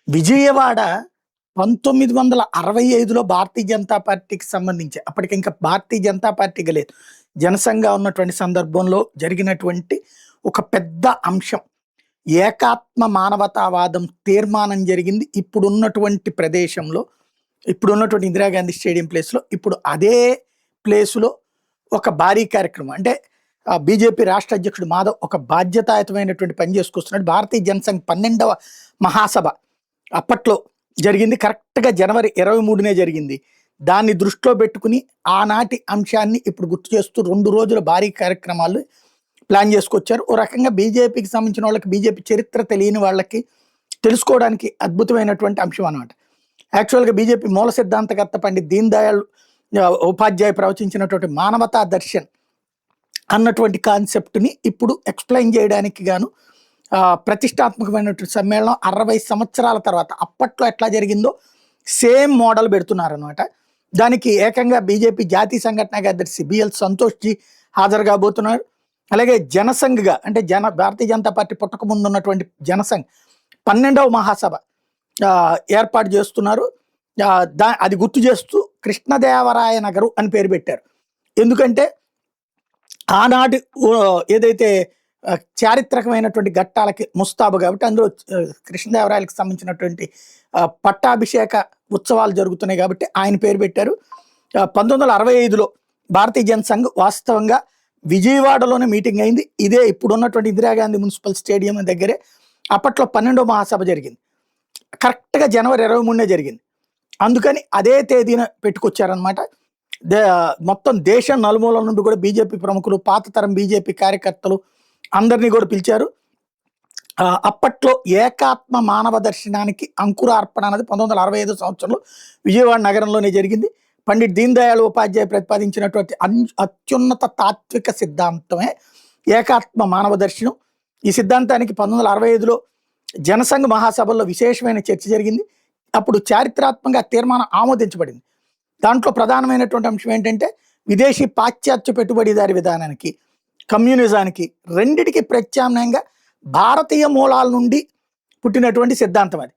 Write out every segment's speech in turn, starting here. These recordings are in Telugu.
విజయవాడ 1965లో భారతీయ జనతా పార్టీకి సంబంధించి అప్పటికింకా భారతీయ జనతా పార్టీగా లేదు. జనసంఘ ఉన్నటువంటి సందర్భంలో జరిగినటువంటి ఒక పెద్ద అంశం. ఏకాత్మ మానవతావాదం తీర్మానం జరిగింది. ఇప్పుడున్నటువంటి ప్రదేశంలో, ఇప్పుడున్నటువంటి ఇందిరాగాంధీ స్టేడియం ప్లేస్‌లో, ఇప్పుడు అదే ప్లేస్‌లో ఒక భారీ కార్యక్రమం. అంటే బీజేపీ రాష్ట్ర అధ్యక్షుడు మాధవ్ ఒక బాధ్యతాయుతమైనటువంటి పని చేసుకొస్తున్నాడు. భారతీయ జనసంఘ్ 12వ మహాసభ అప్పట్లో జరిగింది. కరెక్ట్‌గా జనవరి 23నే జరిగింది. దాన్ని దృష్టిలో పెట్టుకుని ఆనాటి అంశాన్ని ఇప్పుడు గుర్తు చేస్తూ 2 రోజుల భారీ కార్యక్రమాలు ప్లాన్ చేసుకొచ్చారు. ఓ రకంగా బీజేపీకి సంబంధించిన వాళ్ళకి, బీజేపీ చరిత్ర తెలియని వాళ్ళకి తెలుసుకోవడానికి అద్భుతమైనటువంటి అంశం అన్నమాట. యాక్చువల్‌గా బీజేపీ మూల సిద్ధాంతకర్త పండిత్ దీన్ దయాళ్ ఉపాధ్యాయ ప్రవచించినటువంటి మానవతా దర్శన్ అన్నటువంటి కాన్సెప్ట్‌ని ఇప్పుడు ఎక్స్‌ప్లెయిన్ చేయడానికి గాను ప్రతిష్టాత్మకమైనటువంటి సమ్మేళనం 60 సంవత్సరాల తర్వాత అప్పట్లో ఎట్లా జరిగిందో సేమ్ మోడల్ పెడుతున్నారనమాట. దానికి ఏకంగా బీజేపీ జాతీయ సంఘటన కార్యదర్శి బిఎల్ సంతోష్‌జీ హాజరు కాబోతున్నారు. అలాగే జనసంఘ్‌గా అంటే భారతీయ జనతా పార్టీ పుట్టక ముందు ఉన్నటువంటి జనసంఘ్ 12వ మహాసభ ఏర్పాటు చేస్తున్నారు. అది గుర్తు చేస్తూ కృష్ణదేవరాయ నగరు అని పేరు పెట్టారు. ఎందుకంటే ఆనాటి ఏదైతే చారిత్రకమైనటువంటి ఘట్టాలకి ముస్తాబు కాబట్టి అందులో కృష్ణదేవరాయలకు సంబంధించినటువంటి పట్టాభిషేక ఉత్సవాలు జరుగుతున్నాయి కాబట్టి ఆయన పేరు పెట్టారు. 1965లో భారతీయ జనసంఘ్ వాస్తవంగా విజయవాడలోనే మీటింగ్ అయింది. ఇదే ఇప్పుడున్నటువంటి ఇందిరాగాంధీ మున్సిపల్ స్టేడియం దగ్గరే అప్పట్లో 12వ మహాసభ జరిగింది. కరెక్ట్‌గా జనవరి 23నే జరిగింది. అందుకని అదే తేదీన పెట్టుకొచ్చారనమాట. మొత్తం దేశం నలుమూలల నుండి కూడా బీజేపీ ప్రముఖులు, పాత తరం బీజేపీ కార్యకర్తలు అందరినీ కూడా పిలిచారు. అప్పట్లో ఏకాత్మ మానవ దర్శనానికి అంకురార్పణ అనేది 1965 సంవత్సరంలో విజయవాడ నగరంలోనే జరిగింది. పండిట్ దీన్ దయాళ్ ఉపాధ్యాయ ప్రతిపాదించినటువంటి అత్యున్నత తాత్విక సిద్ధాంతమే ఏకాత్మ మానవ దర్శనం. ఈ సిద్ధాంతానికి 1965లో జనసంఘ్ మహాసభల్లో విశేషమైన చర్చ జరిగింది. అప్పుడు చారిత్రాత్మకంగా తీర్మానం ఆమోదించబడింది. దాంట్లో ప్రధానమైనటువంటి అంశం ఏంటంటే విదేశీ పాశ్చాత్య పెట్టుబడిదారి విధానానికి, కమ్యూనిజానికి రెండిటికి ప్రత్యామ్నాయంగా భారతీయ మూలాల నుండి పుట్టినటువంటి సిద్ధాంతం అది.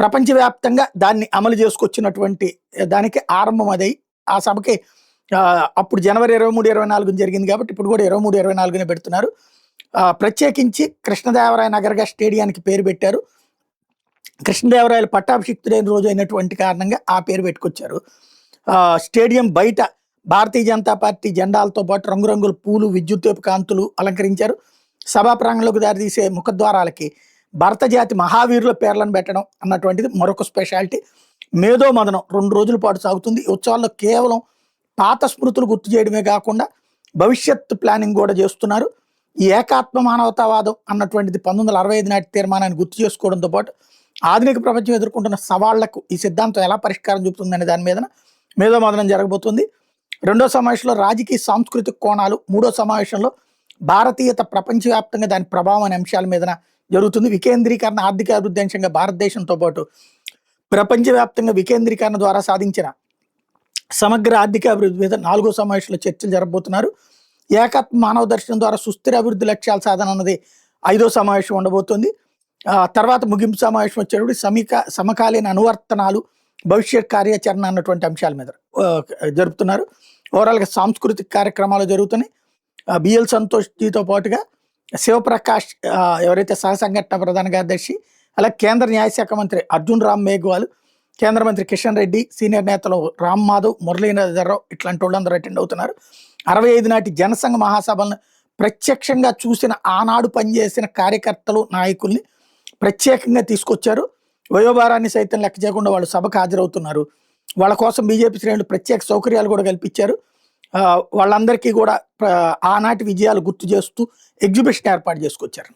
ప్రపంచవ్యాప్తంగా దాన్ని అమలు చేసుకొచ్చినటువంటి దానికి ఆరంభం అదై ఆ సభకి అప్పుడు జనవరి 23, 24 జరిగింది కాబట్టి ఇప్పుడు కూడా 23, 24నే పెడుతున్నారు. ప్రత్యేకించి కృష్ణదేవరాయ నగర్గా స్టేడియానికి పేరు పెట్టారు. కృష్ణదేవరాయలు పట్టాభిషిక్తుడైన రోజు అయినటువంటి కారణంగా ఆ పేరు పెట్టుకొచ్చారు. స్టేడియం బయట భారతీయ జనతా పార్టీ జెండాలతో పాటు రంగురంగుల పూలు, విద్యుత్ కాంతులు అలంకరించారు. సభా ప్రాంగణంలోకి దారితీసే ముఖద్వారాలకి భరత జాతి మహావీరుల పేర్లను పెట్టడం అన్నటువంటిది మరొక స్పెషాలిటీ. మేధో మదనం 2 రోజుల పాటు సాగుతుంది. ఈ ఉత్సవాల్లో కేవలం పాత స్మృతులు గుర్తు చేయడమే కాకుండా భవిష్యత్ ప్లానింగ్ కూడా చేస్తున్నారు. ఈ ఏకాత్మ మానవతావాదం అన్నటువంటిది 1965 నాటి తీర్మానాన్ని గుర్తు చేసుకోవడంతో పాటు ఆధునిక ప్రపంచం ఎదుర్కొంటున్న సవాళ్లకు ఈ సిద్ధాంతం ఎలా పరిష్కారం చూపుతుందనే దాని మీద మేధోమదనం జరగబోతుంది. 2వ సమావేశంలో రాజకీయ సాంస్కృతిక కోణాలు, 3వ సమావేశంలో భారతీయత ప్రపంచవ్యాప్తంగా దాని ప్రభావం అనే అంశాల మీద జరుగుతుంది. వికేంద్రీకరణ, ఆర్థిక అభివృద్ధి అంశంగా భారతదేశంతో పాటు ప్రపంచవ్యాప్తంగా వికేంద్రీకరణ ద్వారా సాధించిన సమగ్ర ఆర్థిక అభివృద్ధి మీద 4వ సమావేశంలో చర్చలు జరగబోతున్నారు. ఏకాత్మ మానవ దర్శనం ద్వారా సుస్థిర అభివృద్ధి లక్ష్యాల సాధన అన్నది 5వ సమావేశం ఉండబోతుంది. తర్వాత ముగింపు సమావేశం వచ్చేటప్పుడు సమకాలీన అనువర్తనాలు, భవిష్యత్ కార్యాచరణ అన్నటువంటి అంశాల మీద జరుపుతున్నారు. ఓవరాల్గా సాంస్కృతిక కార్యక్రమాలు జరుగుతున్నాయి. బిఎల్ సంతోష్జీతో పాటుగా శివప్రకాష్ ఎవరైతే సహ సంఘటన ప్రధాన కార్యదర్శి, అలాగే కేంద్ర న్యాయశాఖ మంత్రి అర్జున్ రామ్ మేఘ్వాల్, కేంద్ర మంత్రి కిషన్ రెడ్డి, సీనియర్ నేతలు రామ్ మాధవ్, మురళీధరరావు ఇట్లాంటి వాళ్ళందరూ అటెండ్ అవుతున్నారు. 65 నాటి జనసంఘ మహాసభలను ప్రత్యక్షంగా చూసిన ఆనాడు పనిచేసిన కార్యకర్తలు, నాయకుల్ని ప్రత్యేకంగా తీసుకొచ్చారు. వయోభారాన్ని సైతం లెక్క చేయకుండా వాళ్ళు సభకు హాజరవుతున్నారు. వాళ్ళ కోసం బీజేపీ శ్రేణులు ప్రత్యేక సౌకర్యాలు కూడా కల్పించారు. వాళ్ళందరికీ కూడా ఆనాటి విజయాలు గుర్తు చేస్తూ ఎగ్జిబిషన్ ఏర్పాటు చేసుకొచ్చారు.